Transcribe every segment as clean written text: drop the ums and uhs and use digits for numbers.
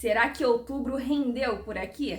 Será que outubro rendeu por aqui?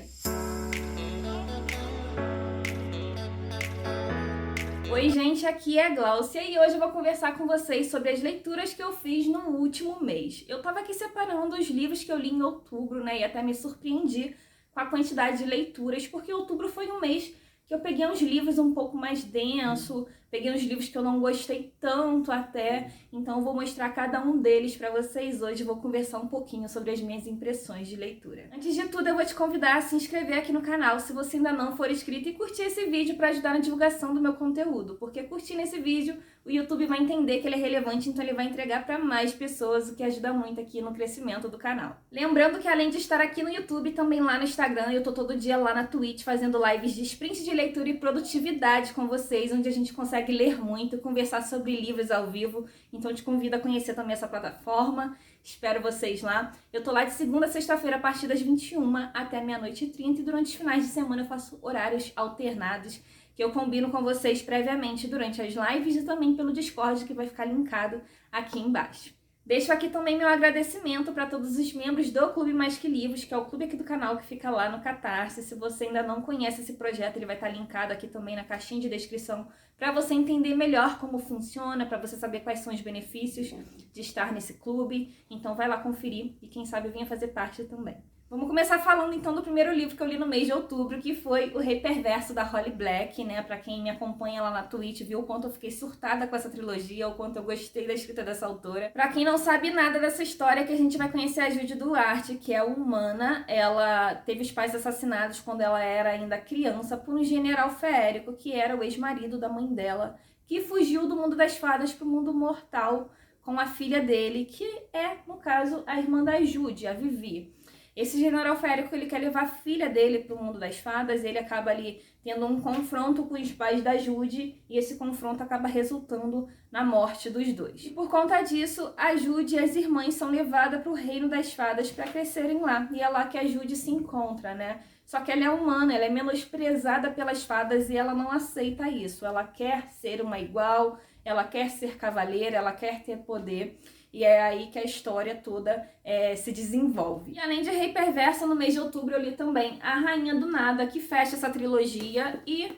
Oi gente, aqui é a Gláucia e hoje eu vou conversar com vocês sobre as leituras que eu fiz no último mês. Eu tava aqui separando os livros que eu li em outubro, né, e até me surpreendi com a quantidade de leituras, porque outubro foi um mês que eu peguei uns livros um pouco mais denso, peguei uns livros que eu não gostei tanto até, então eu vou mostrar cada um deles para vocês hoje, vou conversar um pouquinho sobre as minhas impressões de leitura. Antes de tudo, eu vou te convidar a se inscrever aqui no canal se você ainda não for inscrito e curtir esse vídeo para ajudar na divulgação do meu conteúdo, porque curtindo esse vídeo, o YouTube vai entender que ele é relevante, então ele vai entregar para mais pessoas, o que ajuda muito aqui no crescimento do canal. Lembrando que além de estar aqui no YouTube, também lá no Instagram, eu tô todo dia lá na Twitch fazendo lives de sprint de leitura e produtividade com vocês, onde a gente consegue ler muito, conversar sobre livros ao vivo, então eu te convido a conhecer também essa plataforma. Espero vocês lá. Eu tô lá de segunda a sexta-feira a partir das 21 até meia-noite e 30 e durante os finais de semana eu faço horários alternados que eu combino com vocês previamente durante as lives e também pelo Discord que vai ficar linkado aqui embaixo. Deixo aqui também meu agradecimento para todos os membros do Clube Mais Que Livros, que é o clube aqui do canal que fica lá no Catarse. Se você ainda não conhece esse projeto, ele vai estar linkado aqui também na caixinha de descrição para você entender melhor como funciona, para você saber quais são os benefícios de estar nesse clube. Então vai lá conferir e quem sabe venha fazer parte também. Vamos começar falando então do primeiro livro que eu li no mês de outubro, que foi O Rei Perverso, da Holly Black, né? Pra quem me acompanha lá na Twitch, viu o quanto eu fiquei surtada com essa trilogia, o quanto eu gostei da escrita dessa autora. Pra quem não sabe nada dessa história, que a gente vai conhecer a Judy Duarte, que é humana. Ela teve os pais assassinados quando ela era ainda criança por um general feérico, que era o ex-marido da mãe dela, que fugiu do mundo das fadas pro mundo mortal com a filha dele, que é, no caso, a irmã da Judy, a Vivi. Esse general feérico, ele quer levar a filha dele para o mundo das fadas, ele acaba ali tendo um confronto com os pais da Judy, e esse confronto acaba resultando na morte dos dois. E por conta disso, a Judy e as irmãs são levadas para o reino das fadas para crescerem lá, e é lá que a Judy se encontra, né? Só que ela é humana, ela é menosprezada pelas fadas e ela não aceita isso. Ela quer ser uma igual, ela quer ser cavaleira, ela quer ter poder. E é aí que a história toda se desenvolve. E além de Rei Perverso, no mês de outubro eu li também A Rainha do Nada, que fecha essa trilogia, e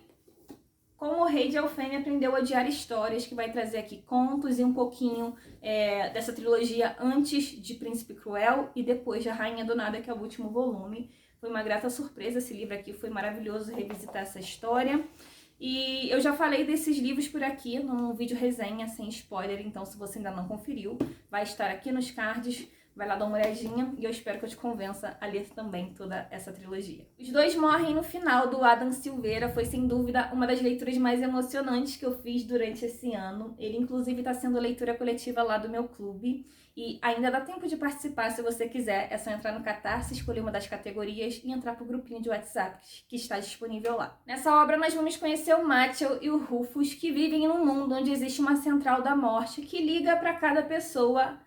Como o Rei de Elfênia Aprendeu a Odiar Histórias, que vai trazer aqui contos e um pouquinho dessa trilogia antes de Príncipe Cruel e depois de A Rainha do Nada, que é o último volume. Foi uma grata surpresa esse livro aqui, foi maravilhoso revisitar essa história. E eu já falei desses livros por aqui num vídeo resenha sem spoiler, então se você ainda não conferiu, vai estar aqui nos cards, vai lá dar uma olhadinha e eu espero que eu te convença a ler também toda essa trilogia. Os Dois Morrem no Final, do Adam Silveira, foi sem dúvida uma das leituras mais emocionantes que eu fiz durante esse ano. Ele inclusive está sendo leitura coletiva lá do meu clube. E ainda dá tempo de participar se você quiser. É só entrar no Catarse, escolher uma das categorias e entrar pro grupinho de WhatsApp que está disponível lá. Nessa obra nós vamos conhecer o Matthew e o Rufus, que vivem num mundo onde existe uma central da morte que liga para cada pessoa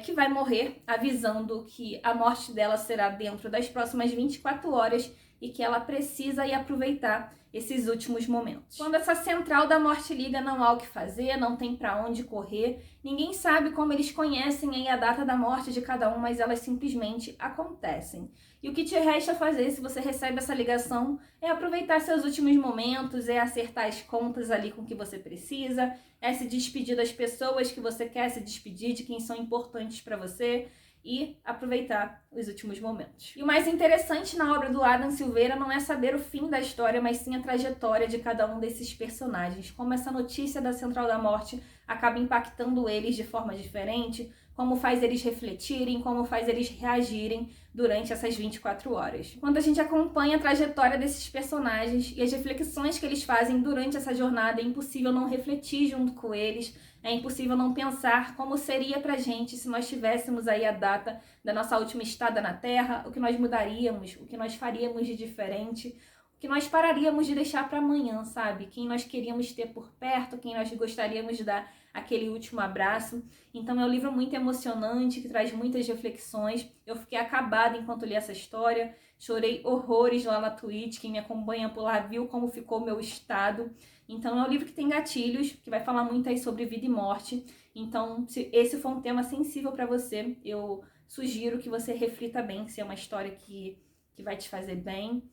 que vai morrer, avisando que a morte dela será dentro das próximas 24 horas e que ela precisa ir aproveitar esses últimos momentos. Quando essa central da morte liga, não há o que fazer, não tem para onde correr, ninguém sabe como eles conhecem aí a data da morte de cada um, mas elas simplesmente acontecem. E o que te resta fazer se você recebe essa ligação é aproveitar seus últimos momentos, é acertar as contas ali com o que você precisa, é se despedir das pessoas que você quer se despedir, de quem são importantes para você, e aproveitar os últimos momentos. E o mais interessante na obra do Adam Silveira não é saber o fim da história, mas sim a trajetória de cada um desses personagens, como essa notícia da Central da Morte acaba impactando eles de forma diferente, como faz eles refletirem, como faz eles reagirem durante essas 24 horas. Quando a gente acompanha a trajetória desses personagens e as reflexões que eles fazem durante essa jornada, é impossível não refletir junto com eles, é impossível não pensar como seria pra gente se nós tivéssemos aí a data da nossa última estada na Terra, o que nós mudaríamos, o que nós faríamos de diferente, o que nós pararíamos de deixar para amanhã, sabe? Quem nós queríamos ter por perto, quem nós gostaríamos de dar aquele último abraço. Então é um livro muito emocionante, que traz muitas reflexões. Eu fiquei acabada enquanto li essa história, chorei horrores lá na Twitch, quem me acompanha por lá viu como ficou o meu estado. Então é um livro que tem gatilhos, que vai falar muito aí sobre vida e morte. Então, se esse for um tema sensível para você, eu sugiro que você reflita bem se é uma história que vai te fazer bem.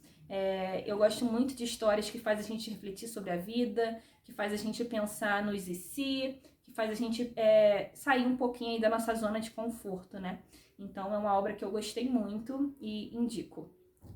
Eu gosto muito de histórias que fazem a gente refletir sobre a vida, que faz a gente pensar nos e se, que faz a gente sair um pouquinho aí da nossa zona de conforto, né? Então é uma obra que eu gostei muito e indico.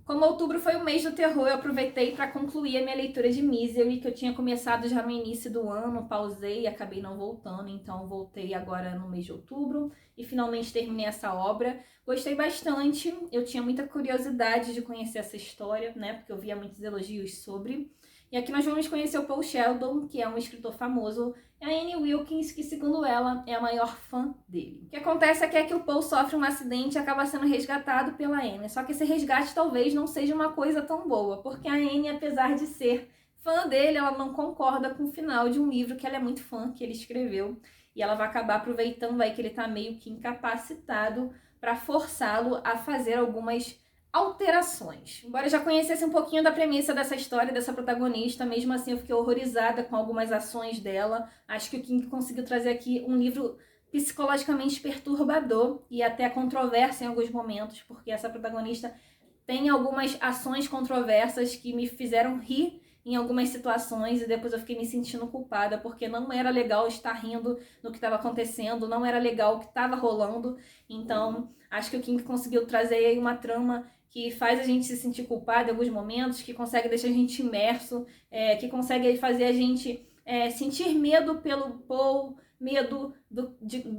Como outubro foi o mês do terror, eu aproveitei para concluir a minha leitura de Misery, que eu tinha começado já no início do ano, pausei e acabei não voltando, então voltei agora no mês de outubro e finalmente terminei essa obra. Gostei bastante, eu tinha muita curiosidade de conhecer essa história, né, porque eu via muitos elogios sobre. E aqui nós vamos conhecer o Paul Sheldon, que é um escritor famoso, e a Annie Wilkins, que segundo ela é a maior fã dele. O que acontece é que o Paul sofre um acidente e acaba sendo resgatado pela Annie, só que esse resgate talvez não seja uma coisa tão boa, porque a Annie, apesar de ser fã dele, ela não concorda com o final de um livro que ela é muito fã, que ele escreveu, e ela vai acabar aproveitando aí que ele tá meio que incapacitado para forçá-lo a fazer algumas alterações. Embora eu já conhecesse um pouquinho da premissa dessa história, dessa protagonista, mesmo assim eu fiquei horrorizada com algumas ações dela. Acho que o King conseguiu trazer aqui um livro psicologicamente perturbador e até controverso em alguns momentos, porque essa protagonista tem algumas ações controversas que me fizeram rir em algumas situações e depois eu fiquei me sentindo culpada porque não era legal estar rindo no que estava acontecendo, não era legal o que estava rolando. Então, acho que o King conseguiu trazer aí uma trama que faz a gente se sentir culpado em alguns momentos, que consegue deixar a gente imerso, que consegue fazer a gente sentir medo pelo Paul, medo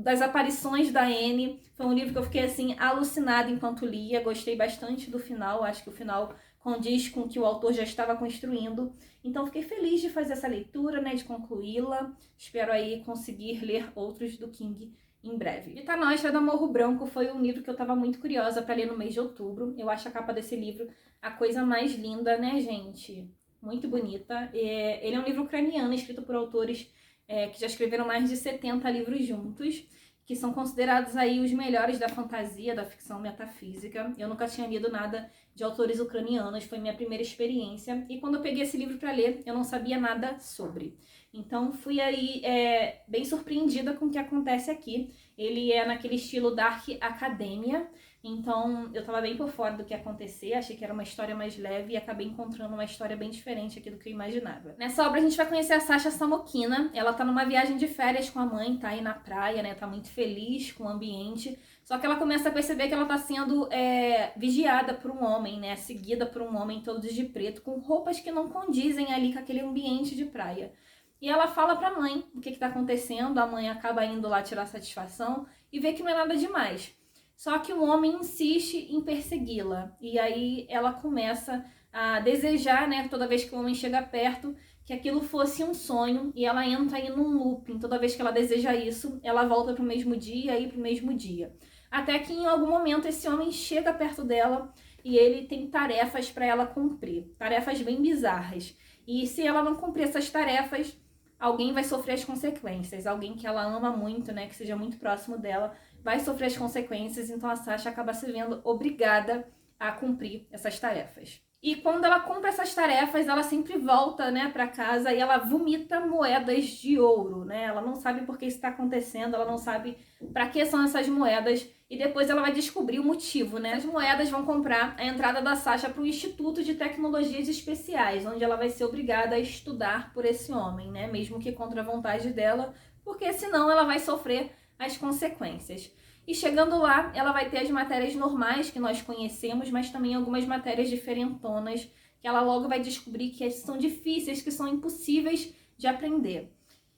das aparições da Annie. Foi um livro que eu fiquei assim alucinada enquanto lia, gostei bastante do final, acho que o final condiz com o que o autor já estava construindo. Então fiquei feliz de fazer essa leitura, né, de concluí-la. Espero aí conseguir ler outros do King em breve. Vita Nostra da Morro Branco foi um livro que eu estava muito curiosa para ler no mês de outubro. Eu acho a capa desse livro a coisa mais linda, né, gente? Muito bonita. Ele é um livro ucraniano, escrito por autores que já escreveram mais de 70 livros juntos, que são considerados aí os melhores da fantasia, da ficção metafísica. Eu nunca tinha lido nada de autores ucranianos, foi minha primeira experiência. E quando eu peguei esse livro para ler, eu não sabia nada sobre. Então fui aí bem surpreendida com o que acontece aqui. Ele é naquele estilo Dark Academia, então eu tava bem por fora do que ia acontecer, achei que era uma história mais leve e acabei encontrando uma história bem diferente aqui do que eu imaginava. Nessa obra a gente vai conhecer a Sasha Samokina, ela tá numa viagem de férias com a mãe, tá aí na praia, né, tá muito feliz com o ambiente, só que ela começa a perceber que ela tá sendo vigiada por um homem, né, seguida por um homem todos de preto, com roupas que não condizem ali com aquele ambiente de praia. E ela fala pra mãe o que tá acontecendo, a mãe acaba indo lá tirar satisfação e vê que não é nada demais. Só que o homem insiste em persegui-la. E aí ela começa a desejar, né, toda vez que o homem chega perto, que aquilo fosse um sonho. E ela entra aí num looping. Toda vez que ela deseja isso, ela volta pro mesmo dia e pro mesmo dia. Até que em algum momento esse homem chega perto dela e ele tem tarefas para ela cumprir. Tarefas bem bizarras. E se ela não cumprir essas tarefas, alguém vai sofrer as consequências. Alguém que ela ama muito, né, que seja muito próximo dela, vai sofrer as consequências, então a Sasha acaba se vendo obrigada a cumprir essas tarefas. E quando ela cumpre essas tarefas, ela sempre volta, né, para casa e ela vomita moedas de ouro, né? Ela não sabe por que isso está acontecendo, ela não sabe para que são essas moedas e depois ela vai descobrir o motivo, né? As moedas vão comprar a entrada da Sasha para o Instituto de Tecnologias Especiais, onde ela vai ser obrigada a estudar por esse homem, né? Mesmo que contra a vontade dela, porque senão ela vai sofrer as consequências. E chegando lá, ela vai ter as matérias normais que nós conhecemos, mas também algumas matérias diferentonas, que ela logo vai descobrir que são difíceis, que são impossíveis de aprender.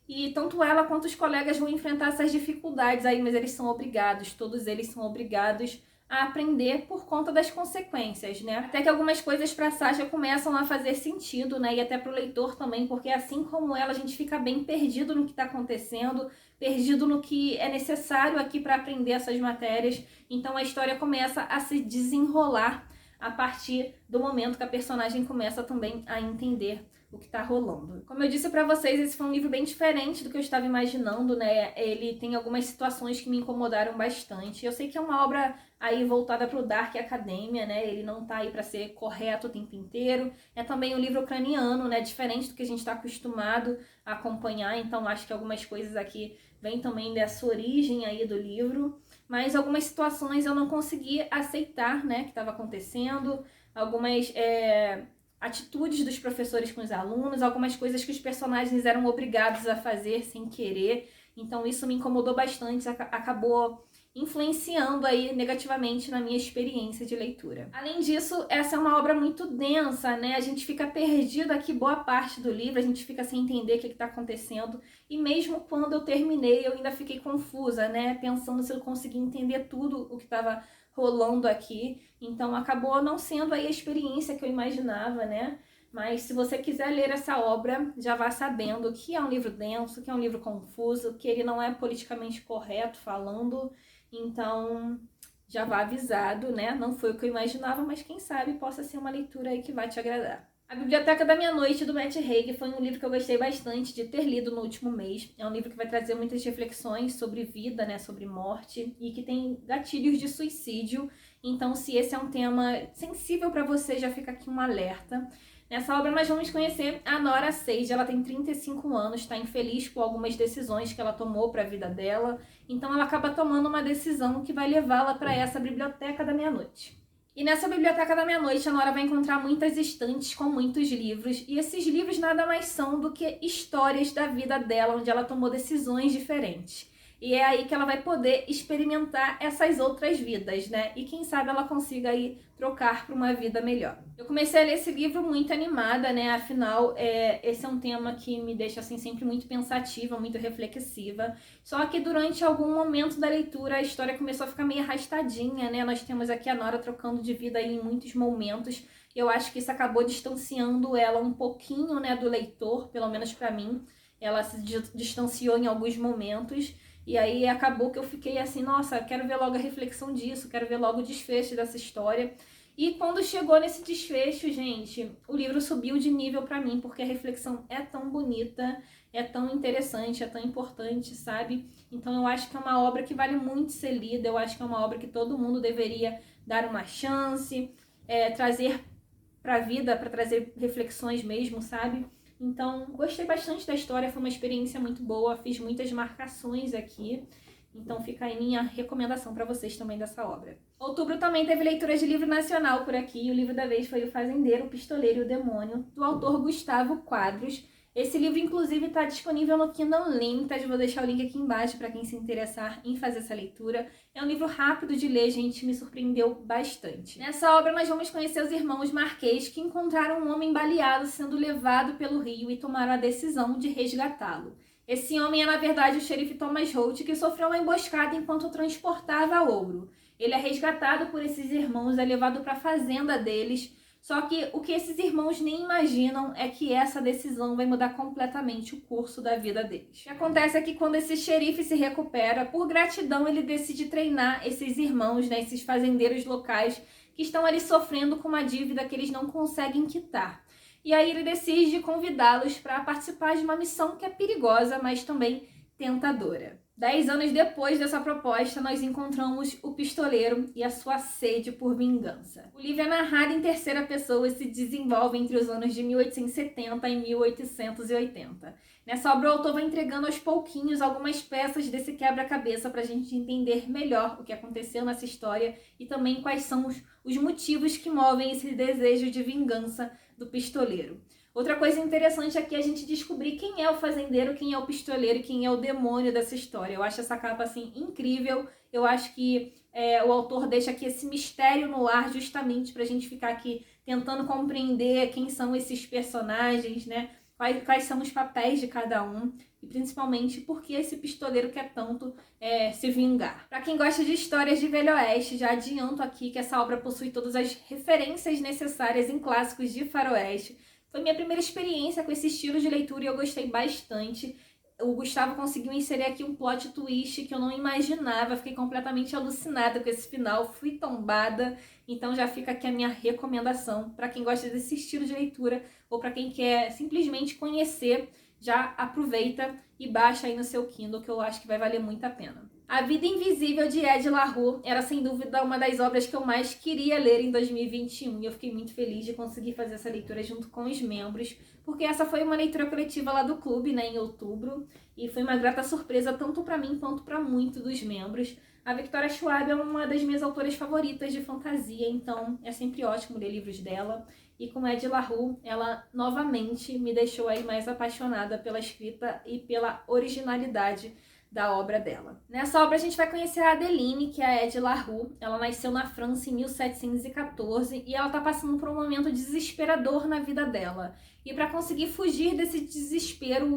E tanto ela quanto os colegas vão enfrentar essas dificuldades aí, mas eles são obrigados, todos eles são obrigados a aprender por conta das consequências, né? Até que algumas coisas para Sasha começam a fazer sentido, né? E até para o leitor também, porque assim como ela, a gente fica bem perdido no que está acontecendo, perdido no que é necessário aqui para aprender essas matérias. Então a história começa a se desenrolar a partir do momento que a personagem começa também a entender o que tá rolando. Como eu disse pra vocês, esse foi um livro bem diferente do que eu estava imaginando, né? Ele tem algumas situações que me incomodaram bastante. Eu sei que é uma obra aí voltada pro Dark Academia, né? Ele não tá aí pra ser correto o tempo inteiro. É também um livro ucraniano, né? Diferente do que a gente tá acostumado a acompanhar, então acho que algumas coisas aqui vêm também dessa origem aí do livro. mas algumas situações eu não consegui aceitar, né, que estava acontecendo, algumas atitudes dos professores com os alunos, algumas coisas que os personagens eram obrigados a fazer sem querer. Então isso me incomodou bastante, acabou influenciando aí negativamente na minha experiência de leitura. Além disso, essa é uma obra muito densa, né? A gente fica perdido aqui boa parte do livro, a gente fica sem entender o que está acontecendo. E mesmo quando eu terminei, eu ainda fiquei confusa, né? Pensando se eu conseguia entender tudo o que estava rolando aqui. Então acabou não sendo aí a experiência que eu imaginava, né? Mas se você quiser ler essa obra, já vá sabendo que é um livro denso, que é um livro confuso, que ele não é politicamente correto falando. Então, já vá avisado, né? Não foi o que eu imaginava, mas quem sabe possa ser uma leitura aí que vai te agradar. A Biblioteca da Meia-Noite, do Matt Haig, foi um livro que eu gostei bastante de ter lido no último mês. É um livro que vai trazer muitas reflexões sobre vida, né, sobre morte, e que tem gatilhos de suicídio. Então, se esse é um tema sensível para você, já fica aqui um alerta. Nessa obra nós vamos conhecer a Nora Sage. Ela tem 35 anos, está infeliz com algumas decisões que ela tomou para a vida dela. Então ela acaba tomando uma decisão que vai levá-la para essa Biblioteca da Meia-Noite. E nessa Biblioteca da Meia-Noite a Nora vai encontrar muitas estantes com muitos livros. E esses livros nada mais são do que histórias da vida dela, onde ela tomou decisões diferentes. E é aí que ela vai poder experimentar essas outras vidas, né? E quem sabe ela consiga aí trocar para uma vida melhor. Eu comecei a ler esse livro muito animada, né? Afinal, esse é um tema que me deixa assim sempre muito pensativa, muito reflexiva. Só que durante algum momento da leitura a história começou a ficar meio arrastadinha, né? Nós temos aqui a Nora trocando de vida aí em muitos momentos. Eu acho que isso acabou distanciando ela um pouquinho, né, do leitor, pelo menos para mim. Ela se distanciou em alguns momentos. E aí acabou que eu fiquei assim, nossa, quero ver logo a reflexão disso, quero ver logo o desfecho dessa história. E quando chegou nesse desfecho, gente, o livro subiu de nível pra mim, porque a reflexão é tão bonita, é tão interessante, é tão importante, sabe? Então eu acho que é uma obra que vale muito ser lida, eu acho que é uma obra que todo mundo deveria dar uma chance, trazer pra vida, pra trazer reflexões mesmo, sabe? Então, gostei bastante da história, foi uma experiência muito boa, fiz muitas marcações aqui. Então fica aí minha recomendação para vocês também dessa obra. Outubro também teve leitura de livro nacional por aqui. O livro da vez foi O Fazendeiro, o Pistoleiro e o Demônio, do autor Gustavo Quadros. Esse livro, inclusive, está disponível no Kindle Unlimited. Vou deixar o link aqui embaixo para quem se interessar em fazer essa leitura. É um livro rápido de ler, gente, me surpreendeu bastante. Nessa obra, nós vamos conhecer os irmãos Marquês, que encontraram um homem baleado sendo levado pelo rio e tomaram a decisão de resgatá-lo. Esse homem é, na verdade, o xerife Thomas Holt, que sofreu uma emboscada enquanto transportava ouro. Ele é resgatado por esses irmãos, é levado para a fazenda deles. Só que o que esses irmãos nem imaginam é que essa decisão vai mudar completamente o curso da vida deles. O que acontece é que quando esse xerife se recupera, por gratidão ele decide treinar esses irmãos, né, esses fazendeiros locais que estão ali sofrendo com uma dívida que eles não conseguem quitar. E aí ele decide convidá-los para participar de uma missão que é perigosa, mas também tentadora. 10 anos depois dessa proposta, nós encontramos o pistoleiro e a sua sede por vingança. O livro é narrado em terceira pessoa e se desenvolve entre os anos de 1870 e 1880. Nessa obra, o autor vai entregando aos pouquinhos algumas peças desse quebra-cabeça para a gente entender melhor o que aconteceu nessa história e também quais são os motivos que movem esse desejo de vingança do pistoleiro. Outra coisa interessante aqui é a gente descobrir quem é o fazendeiro, quem é o pistoleiro e quem é o demônio dessa história. Eu acho essa capa assim incrível. Eu acho que o autor deixa aqui esse mistério no ar justamente pra gente ficar aqui tentando compreender quem são esses personagens, né? Quais são os papéis de cada um e principalmente por que esse pistoleiro quer tanto se vingar. Para quem gosta de histórias de Velho Oeste, já adianto aqui que essa obra possui todas as referências necessárias em clássicos de faroeste. Foi minha primeira experiência com esse estilo de leitura e eu gostei bastante. O Gustavo conseguiu inserir aqui um plot twist que eu não imaginava. Fiquei completamente alucinada com esse final, fui tombada. Então já fica aqui a minha recomendação para quem gosta desse estilo de leitura ou para quem quer simplesmente conhecer, já aproveita e baixa aí no seu Kindle, que eu acho que vai valer muito a pena. A Vida Invisível, de Ed La Rue, era sem dúvida uma das obras que eu mais queria ler em 2021 e eu fiquei muito feliz de conseguir fazer essa leitura junto com os membros, porque essa foi uma leitura coletiva lá do clube, né, em outubro, e foi uma grata surpresa tanto para mim quanto para muitos dos membros. A Victoria Schwab é uma das minhas autoras favoritas de fantasia, então é sempre ótimo ler livros dela. E com Ed La Rue, ela novamente me deixou aí mais apaixonada pela escrita e pela originalidade da obra dela. Nessa obra a gente vai conhecer a Adeline, que é a Ed La Rue. Ela nasceu na França em 1714 e ela tá passando por um momento desesperador na vida dela. E para conseguir fugir desse desespero,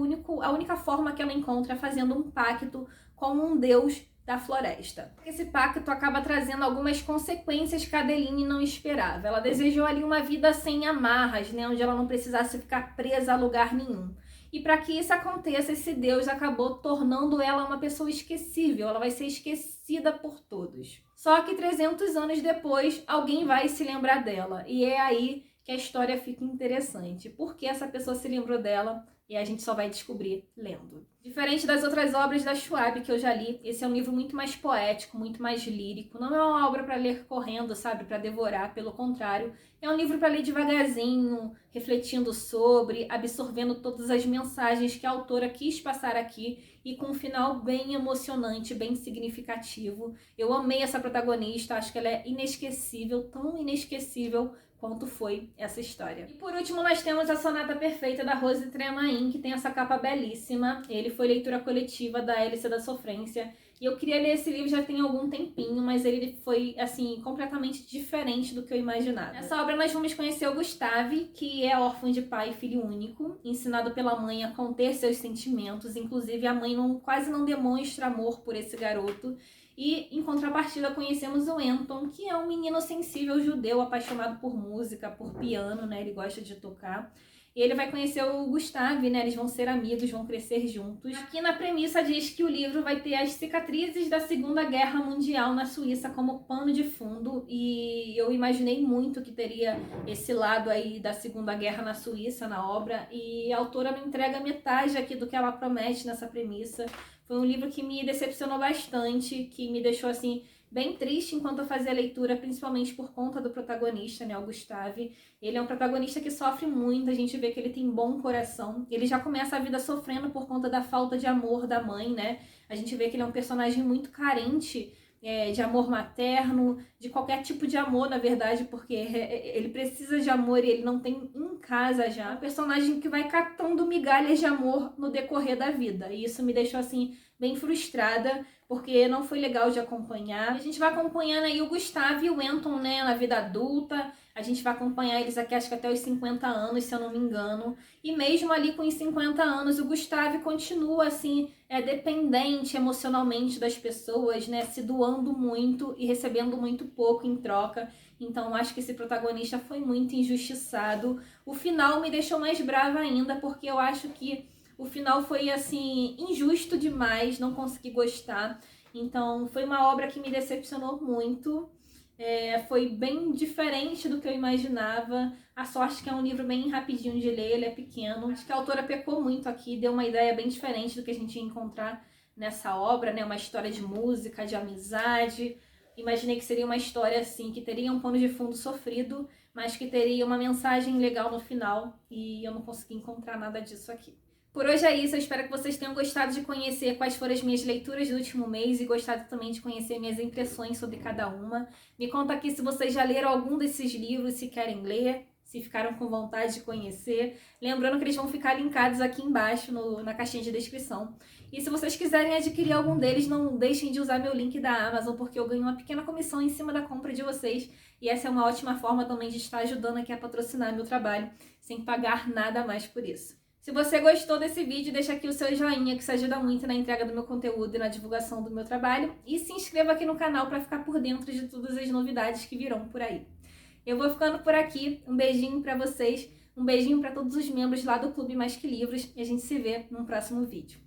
a única forma que ela encontra é fazendo um pacto com um deus da floresta. Esse pacto acaba trazendo algumas consequências que a Adeline não esperava. Ela desejou ali uma vida sem amarras, né, onde ela não precisasse ficar presa a lugar nenhum. E para que isso aconteça, esse Deus acabou tornando ela uma pessoa esquecível. Ela vai ser esquecida por todos. Só que 300 anos depois, alguém vai se lembrar dela. E é aí que a história fica interessante. Por que essa pessoa se lembrou dela? E a gente só vai descobrir lendo. Diferente das outras obras da Schwab que eu já li, esse é um livro muito mais poético, muito mais lírico. Não é uma obra para ler correndo, sabe? Para devorar, pelo contrário. É um livro para ler devagarzinho, refletindo sobre, absorvendo todas as mensagens que a autora quis passar aqui e com um final bem emocionante, bem significativo. Eu amei essa protagonista, acho que ela é inesquecível, tão inesquecível quanto foi essa história. E por último, nós temos a Sonata Perfeita da Rose Tremain, que tem essa capa belíssima. Ele foi leitura coletiva da Hélice da Sofrência. E eu queria ler esse livro já tem algum tempinho, mas ele foi, assim, completamente diferente do que eu imaginava. Nessa obra nós vamos conhecer o Gustave, que é órfão de pai e filho único, ensinado pela mãe a conter seus sentimentos. Inclusive, a mãe quase não demonstra amor por esse garoto. E, em contrapartida, conhecemos o Anton, que é um menino sensível judeu, apaixonado por música, por piano, né? Ele gosta de tocar. E ele vai conhecer o Gustave, né? Eles vão ser amigos, vão crescer juntos. Aqui na premissa diz que o livro vai ter as cicatrizes da Segunda Guerra Mundial na Suíça como pano de fundo. E eu imaginei muito que teria esse lado aí da Segunda Guerra na Suíça na obra. E a autora não entrega metade aqui do que ela promete nessa premissa. Foi um livro que me decepcionou bastante, que me deixou, assim, bem triste enquanto eu fazia a leitura, principalmente por conta do protagonista, né, o Gustave. Ele é um protagonista que sofre muito, a gente vê que ele tem bom coração. Ele já começa a vida sofrendo por conta da falta de amor da mãe, né? A gente vê que ele é um personagem muito carente de amor materno, de qualquer tipo de amor, na verdade, porque ele precisa de amor e ele não tem em casa já. É um personagem que vai catando migalhas de amor no decorrer da vida. E isso me deixou, assim, bem frustrada, porque não foi legal de acompanhar. A gente vai acompanhando aí o Gustave e o Anton, né, na vida adulta. A gente vai acompanhar eles aqui, acho que até os 50 anos, se eu não me engano. E mesmo ali com os 50 anos, o Gustave continua, assim, dependente emocionalmente das pessoas, né, se doando muito e recebendo muito pouco em troca. Então, acho que esse protagonista foi muito injustiçado. O final me deixou mais brava ainda, porque eu acho que o final foi, assim, injusto demais, não consegui gostar. Então, foi uma obra que me decepcionou muito. Foi bem diferente do que eu imaginava. A sorte que é um livro bem rapidinho de ler, ele é pequeno. Acho que a autora pecou muito aqui, deu uma ideia bem diferente do que a gente ia encontrar nessa obra, né? Uma história de música, de amizade. Imaginei que seria uma história assim, que teria um pano de fundo sofrido, mas que teria uma mensagem legal no final, e eu não consegui encontrar nada disso aqui. Por hoje é isso, eu espero que vocês tenham gostado de conhecer quais foram as minhas leituras do último mês e gostado também de conhecer minhas impressões sobre cada uma. Me conta aqui se vocês já leram algum desses livros, se querem ler, se ficaram com vontade de conhecer. Lembrando que eles vão ficar linkados aqui embaixo na caixinha de descrição. E se vocês quiserem adquirir algum deles, não deixem de usar meu link da Amazon, porque eu ganho uma pequena comissão em cima da compra de vocês. E essa é uma ótima forma também de estar ajudando aqui a patrocinar meu trabalho, sem pagar nada a mais por isso. Se você gostou desse vídeo, deixa aqui o seu joinha, que isso ajuda muito na entrega do meu conteúdo e na divulgação do meu trabalho. E se inscreva aqui no canal para ficar por dentro de todas as novidades que virão por aí. Eu vou ficando por aqui. Um beijinho para vocês, um beijinho para todos os membros lá do Clube Mais Que Livros e a gente se vê num próximo vídeo.